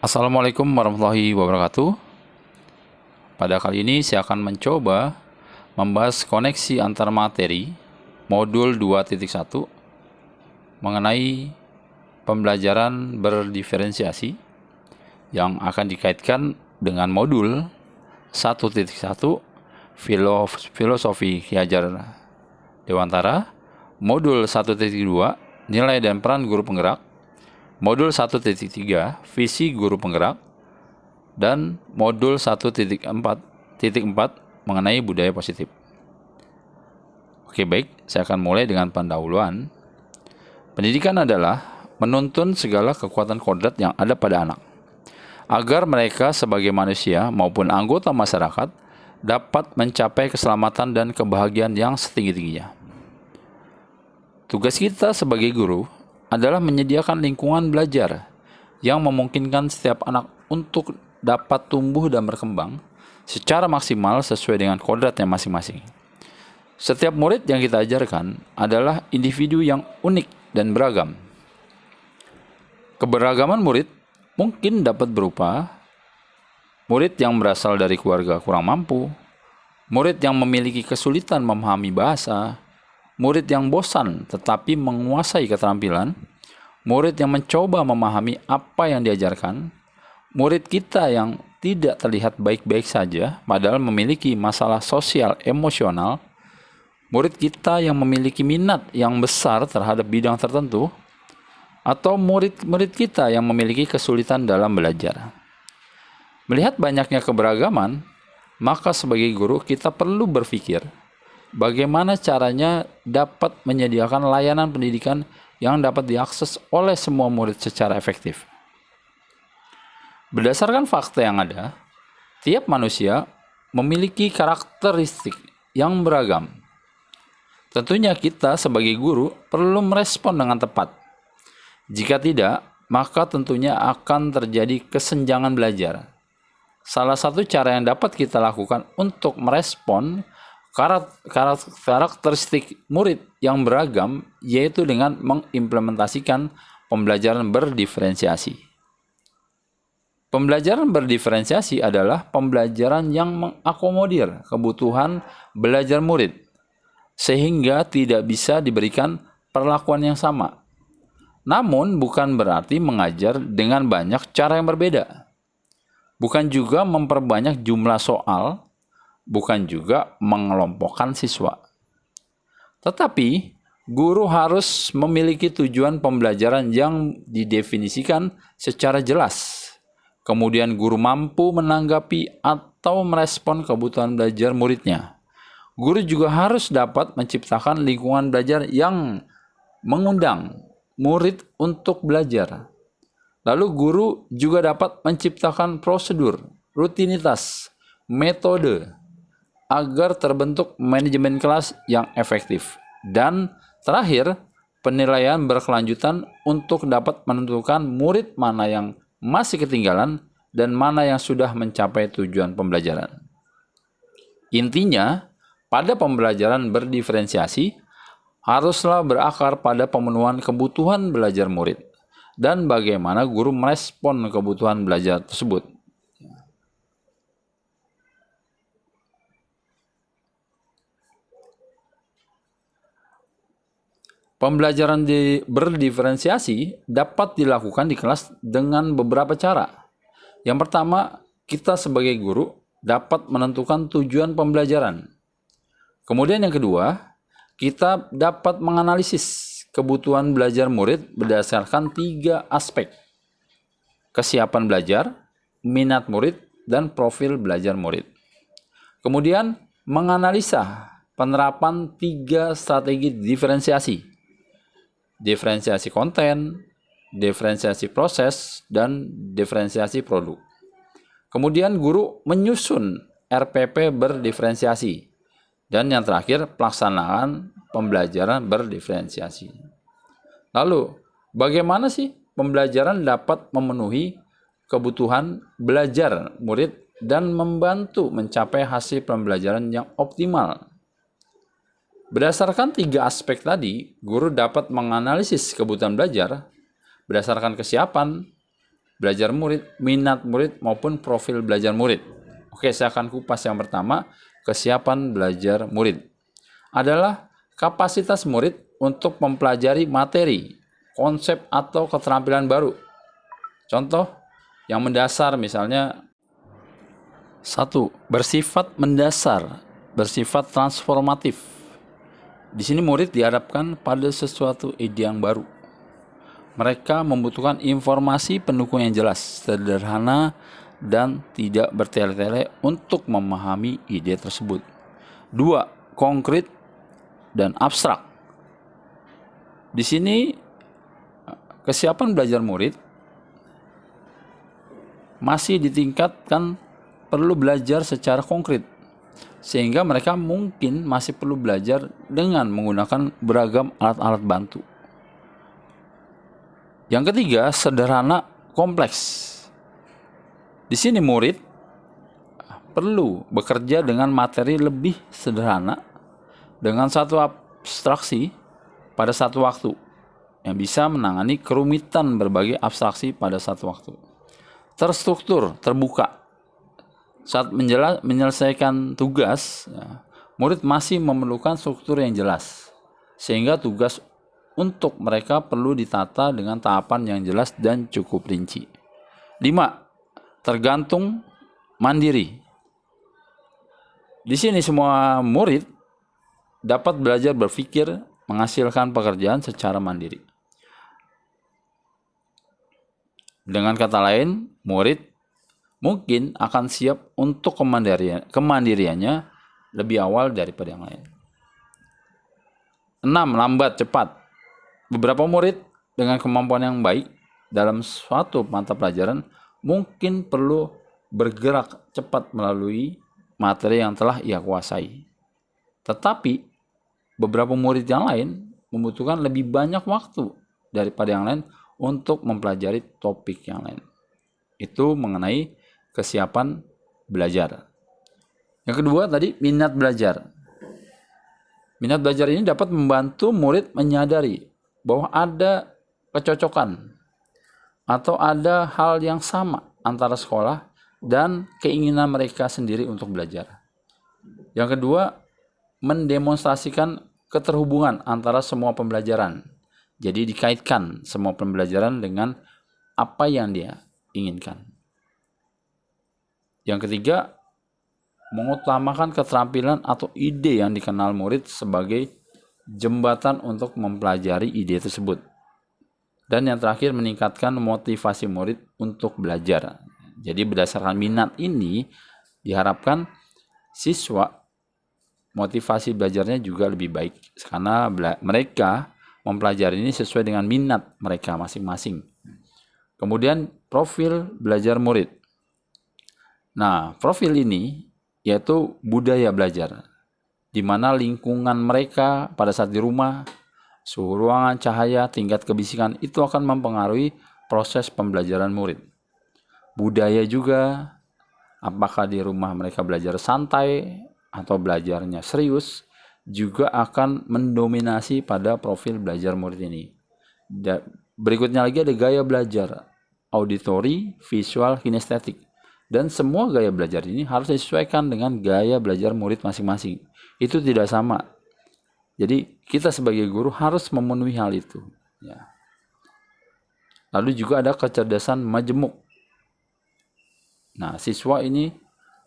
Assalamualaikum warahmatullahi wabarakatuh. Pada kali ini saya akan mencoba membahas koneksi antar materi modul 2.1 mengenai pembelajaran berdiferensiasi yang akan dikaitkan dengan modul 1.1 Filosofi Ki Hajar Dewantara, modul 1.2 Nilai dan Peran Guru Penggerak, modul 1.3 Visi Guru Penggerak, dan modul 1.4 mengenai budaya positif. Oke, baik, saya akan mulai dengan pendahuluan. Pendidikan adalah menuntun segala kekuatan kodrat yang ada pada anak, agar mereka sebagai manusia maupun anggota masyarakat dapat mencapai keselamatan dan kebahagiaan yang setinggi-tingginya. Tugas kita sebagai guru adalah menyediakan lingkungan belajar yang memungkinkan setiap anak untuk dapat tumbuh dan berkembang secara maksimal sesuai dengan kodratnya masing-masing. Setiap murid yang kita ajarkan adalah individu yang unik dan beragam. Keberagaman murid mungkin dapat berupa murid yang berasal dari keluarga kurang mampu, murid yang memiliki kesulitan memahami bahasa, murid yang bosan tetapi menguasai keterampilan, murid yang mencoba memahami apa yang diajarkan, murid kita yang tidak terlihat baik-baik saja padahal memiliki masalah sosial emosional, murid kita yang memiliki minat yang besar terhadap bidang tertentu, atau murid-murid kita yang memiliki kesulitan dalam belajar. Melihat banyaknya keberagaman, maka sebagai guru kita perlu berpikir bagaimana caranya dapat menyediakan layanan pendidikan yang dapat diakses oleh semua murid secara efektif. Berdasarkan fakta yang ada, tiap manusia memiliki karakteristik yang beragam. Tentunya kita sebagai guru perlu merespon dengan tepat. Jika tidak, maka tentunya akan terjadi kesenjangan belajar. Salah satu cara yang dapat kita lakukan untuk merespon karakteristik murid yang beragam yaitu dengan mengimplementasikan pembelajaran berdiferensiasi. Pembelajaran berdiferensiasi adalah pembelajaran yang mengakomodir kebutuhan belajar murid sehingga tidak bisa diberikan perlakuan yang sama. Namun bukan berarti mengajar dengan banyak cara yang berbeda. Bukan juga memperbanyak jumlah soal, bukan juga mengelompokkan siswa. Tetapi, guru harus memiliki tujuan pembelajaran yang didefinisikan secara jelas. Kemudian guru mampu menanggapi atau merespon kebutuhan belajar muridnya. Guru juga harus dapat menciptakan lingkungan belajar yang mengundang murid untuk belajar. Lalu guru juga dapat menciptakan prosedur, rutinitas, metode agar terbentuk manajemen kelas yang efektif. Dan terakhir, penilaian berkelanjutan untuk dapat menentukan murid mana yang masih ketinggalan dan mana yang sudah mencapai tujuan pembelajaran. Intinya, pada pembelajaran berdiferensiasi haruslah berakar pada pemenuhan kebutuhan belajar murid dan bagaimana guru merespon kebutuhan belajar tersebut. Pembelajaran berdiferensiasi dapat dilakukan di kelas dengan beberapa cara. Yang pertama, kita sebagai guru dapat menentukan tujuan pembelajaran. Kemudian yang kedua, kita dapat menganalisis kebutuhan belajar murid berdasarkan 3 aspek: kesiapan belajar, minat murid, dan profil belajar murid. Kemudian menganalisa penerapan 3 strategi diferensiasi: diferensiasi konten, diferensiasi proses, dan diferensiasi produk. Kemudian guru menyusun RPP berdiferensiasi. Dan yang terakhir, pelaksanaan pembelajaran berdiferensiasi. Lalu, bagaimana sih pembelajaran dapat memenuhi kebutuhan belajar murid dan membantu mencapai hasil pembelajaran yang optimal? Berdasarkan 3 aspek tadi, guru dapat menganalisis kebutuhan belajar berdasarkan kesiapan, belajar murid, minat murid, maupun profil belajar murid. Oke, saya akan kupas yang pertama, kesiapan belajar murid. Adalah kapasitas murid untuk mempelajari materi, konsep, atau keterampilan baru. Contoh yang mendasar misalnya, 1. Bersifat mendasar, bersifat transformatif. Di sini murid dihadapkan pada sesuatu ide yang baru. Mereka membutuhkan informasi pendukung yang jelas, sederhana, dan tidak bertele-tele untuk memahami ide tersebut. 2. Konkret dan abstrak. Di sini kesiapan belajar murid masih ditingkatkan, perlu belajar secara konkret, sehingga mereka mungkin masih perlu belajar dengan menggunakan beragam alat-alat bantu. Yang ketiga, sederhana kompleks. Di sini murid perlu bekerja dengan materi lebih sederhana dengan satu abstraksi pada satu waktu yang bisa menangani kerumitan berbagai abstraksi pada satu waktu. Terstruktur, terbuka. Saat menyelesaikan tugas, murid masih memerlukan struktur yang jelas, sehingga tugas untuk mereka perlu ditata dengan tahapan yang jelas dan cukup rinci. 5. Tergantung mandiri. Di sini semua murid dapat belajar berpikir, menghasilkan pekerjaan secara mandiri. Dengan kata lain, murid mungkin akan siap untuk kemandiriannya lebih awal daripada yang lain. 6. Lambat cepat. Beberapa murid dengan kemampuan yang baik dalam suatu mata pelajaran mungkin perlu bergerak cepat melalui materi yang telah ia kuasai. Tetapi beberapa murid yang lain membutuhkan lebih banyak waktu daripada yang lain untuk mempelajari topik yang lain. Itu mengenai kesiapan belajar. Yang kedua tadi, minat belajar. Minat belajar ini dapat membantu murid menyadari bahwa ada kecocokan atau ada hal yang sama antara sekolah dan keinginan mereka sendiri untuk belajar. Yang kedua, mendemonstrasikan keterhubungan antara semua pembelajaran. Jadi dikaitkan semua pembelajaran dengan apa yang dia inginkan. Yang ketiga, mengutamakan keterampilan atau ide yang dikenal murid sebagai jembatan untuk mempelajari ide tersebut. Dan yang terakhir, meningkatkan motivasi murid untuk belajar. Jadi berdasarkan minat ini diharapkan siswa motivasi belajarnya juga lebih baik karena mereka mempelajari ini sesuai dengan minat mereka masing-masing. Kemudian profil belajar murid. Nah, profil ini yaitu budaya belajar, di mana lingkungan mereka pada saat di rumah, suhu ruangan, cahaya, tingkat kebisikan itu akan mempengaruhi proses pembelajaran murid. Budaya juga, apakah di rumah mereka belajar santai atau belajarnya serius, juga akan mendominasi pada profil belajar murid ini. Berikutnya lagi ada gaya belajar, auditori, visual, kinestetik. Dan semua gaya belajar ini harus disesuaikan dengan gaya belajar murid masing-masing. Itu tidak sama. Jadi kita sebagai guru harus memenuhi hal itu. Ya. Lalu juga ada kecerdasan majemuk. Nah, siswa ini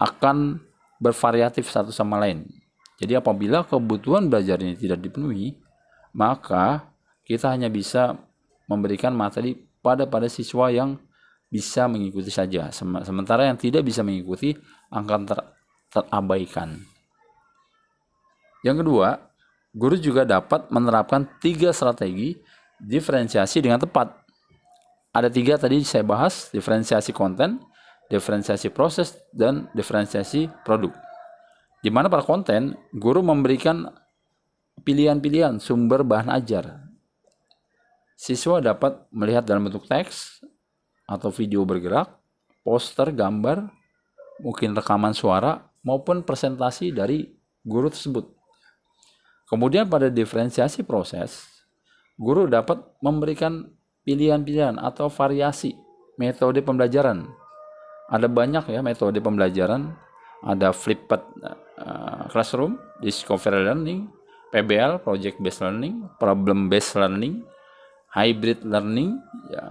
akan bervariatif satu sama lain. Jadi apabila kebutuhan belajar ini tidak dipenuhi, maka kita hanya bisa memberikan materi pada siswa yang bisa mengikuti saja. Sementara yang tidak bisa mengikuti akan terabaikan. Yang kedua, guru juga dapat menerapkan 3 strategi diferensiasi dengan tepat. Ada 3 tadi saya bahas, diferensiasi konten, diferensiasi proses, dan diferensiasi produk. Di mana pada konten, guru memberikan pilihan-pilihan sumber bahan ajar. Siswa dapat melihat dalam bentuk teks atau video bergerak, poster, gambar, mungkin rekaman suara, maupun presentasi dari guru tersebut. Kemudian pada diferensiasi proses, guru dapat memberikan pilihan-pilihan atau variasi metode pembelajaran. Ada banyak ya metode pembelajaran. Ada flipped classroom, discovery learning, PBL, project based learning, problem based learning, hybrid learning. Ya.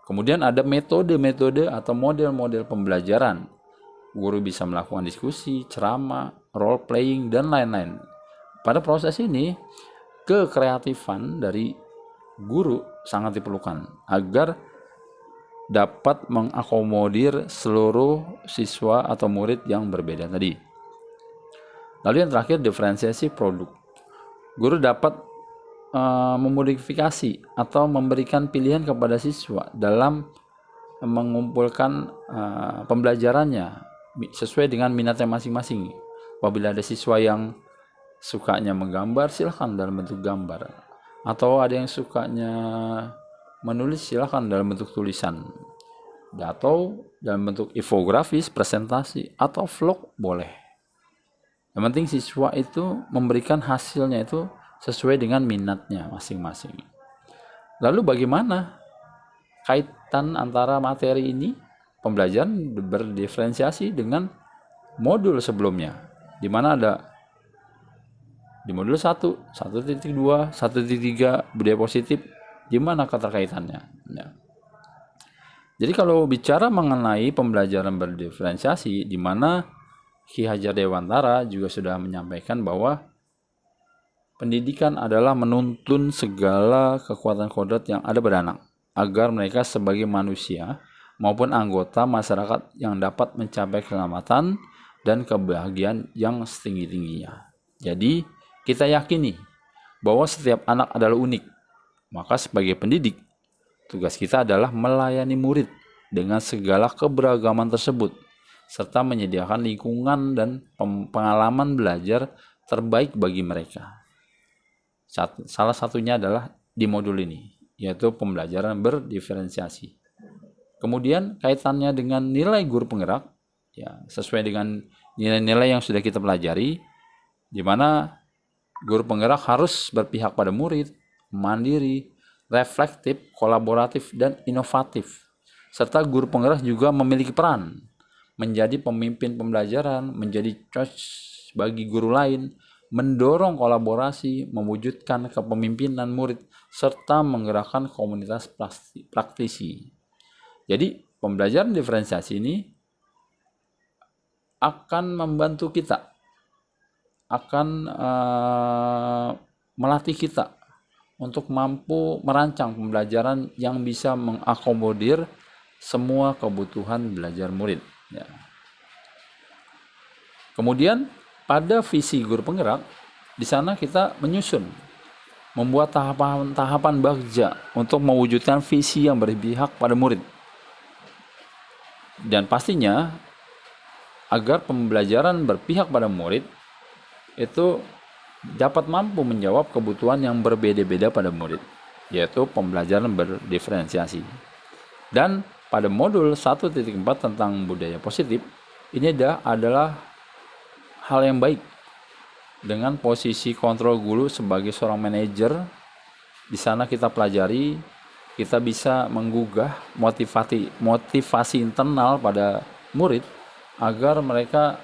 Kemudian ada metode-metode atau model-model pembelajaran. Guru bisa melakukan diskusi, ceramah, role playing, dan lain-lain. Pada proses ini, kekreatifan dari guru sangat diperlukan agar dapat mengakomodir seluruh siswa atau murid yang berbeda tadi. Lalu yang terakhir, diferensiasi produk. Guru dapat memodifikasi atau memberikan pilihan kepada siswa dalam mengumpulkan pembelajarannya sesuai dengan minatnya masing-masing. Apabila ada siswa yang sukanya menggambar, silahkan dalam bentuk gambar. Atau ada yang sukanya menulis, silahkan dalam bentuk tulisan. Atau dalam bentuk infografis, presentasi, atau vlog boleh. Yang penting siswa itu memberikan hasilnya itu sesuai dengan minatnya masing-masing. Lalu bagaimana kaitan antara materi ini, pembelajaran berdiferensiasi dengan modul sebelumnya, di mana ada di modul 1, 1.2, 1.3 budaya positif, di mana keterkaitannya. Ya. Jadi kalau bicara mengenai pembelajaran berdiferensiasi, di mana Ki Hajar Dewantara juga sudah menyampaikan bahwa pendidikan adalah menuntun segala kekuatan kodrat yang ada pada anak, agar mereka sebagai manusia maupun anggota masyarakat yang dapat mencapai keselamatan dan kebahagiaan yang setinggi-tingginya. Jadi, kita yakini bahwa setiap anak adalah unik. Maka sebagai pendidik, tugas kita adalah melayani murid dengan segala keberagaman tersebut, serta menyediakan lingkungan dan pengalaman belajar terbaik bagi mereka. Salah satunya adalah di modul ini, yaitu pembelajaran berdiferensiasi. Kemudian kaitannya dengan nilai guru penggerak, ya sesuai dengan nilai-nilai yang sudah kita pelajari, di mana guru penggerak harus berpihak pada murid, mandiri, reflektif, kolaboratif, dan inovatif. Serta guru penggerak juga memiliki peran menjadi pemimpin pembelajaran, menjadi coach bagi guru lain, mendorong kolaborasi, mewujudkan kepemimpinan murid, serta menggerakkan komunitas praktisi. Jadi, pembelajaran diferensiasi ini akan membantu kita, akan melatih kita untuk mampu merancang pembelajaran yang bisa mengakomodir semua kebutuhan belajar murid. Ya. Kemudian pada visi guru penggerak, di sana kita menyusun, membuat tahapan-tahapan bagja untuk mewujudkan visi yang berpihak pada murid. Dan pastinya agar pembelajaran berpihak pada murid itu dapat mampu menjawab kebutuhan yang berbeda-beda pada murid, yaitu pembelajaran berdiferensiasi. Dan pada modul 1.4 tentang budaya positif, ini adalah hal yang baik. Dengan posisi kontrol guru sebagai seorang manajer, di sana kita pelajari, kita bisa menggugah motivasi internal pada murid agar mereka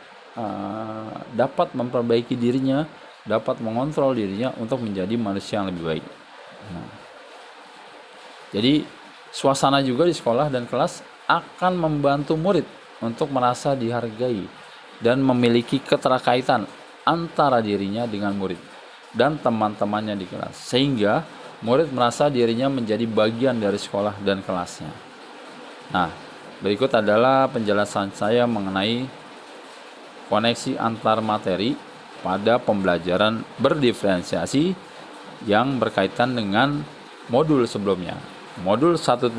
dapat memperbaiki dirinya, dapat mengontrol dirinya untuk menjadi manusia yang lebih baik. Nah, jadi suasana juga di sekolah dan kelas akan membantu murid untuk merasa dihargai dan memiliki keterkaitan antara dirinya dengan murid dan teman-temannya di kelas, sehingga murid merasa dirinya menjadi bagian dari sekolah dan kelasnya. Nah, berikut adalah penjelasan saya mengenai koneksi antar materi pada pembelajaran berdiferensiasi yang berkaitan dengan modul sebelumnya. Modul 1.1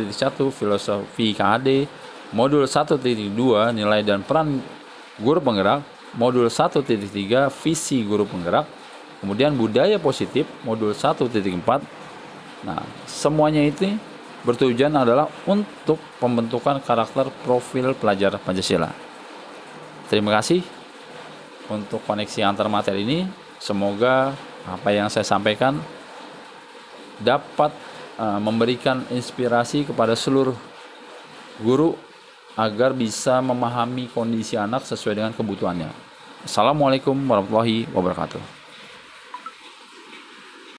filosofi KHD, modul 1.2 nilai dan peran guru penggerak, modul 1.3 visi guru penggerak, kemudian budaya positif, modul 1.4. Nah, semuanya itu bertujuan adalah untuk pembentukan karakter profil pelajar Pancasila. Terima kasih untuk koneksi antar materi ini. Semoga apa yang saya sampaikan dapat memberikan inspirasi kepada seluruh guru agar bisa memahami kondisi anak sesuai dengan kebutuhannya. Assalamualaikum warahmatullahi wabarakatuh.